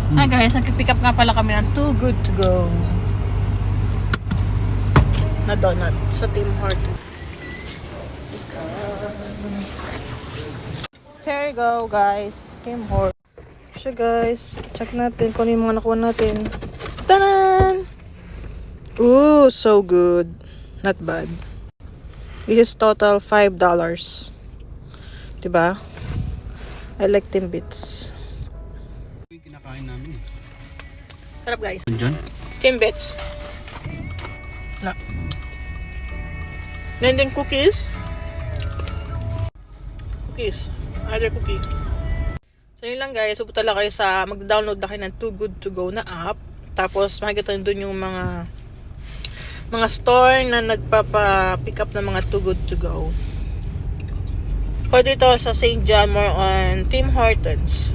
Hi guys, nag-pick up nga pala kami ng Too Good To Go na donut sa Tim Hortons. There you go guys, Tim Hortons. So guys, check natin kung ano yung mga nakuha natin. Tanan! Ooh, so good. Not bad. This is total $5. Diba? I like Timbits. Yung kinakain namin. Sarap guys. Diyan? Timbits. Na. Then cookies. Cookies. Other cookie. So yun lang guys. Pupunta lang kayo sa mag-download na kayo ng Too Good To Go na app. Tapos makikita nyo dun yung mga store na nagpapa-pick up ng mga Too Good To Go. Pwede dito sa St. John, more on Tim Hortons.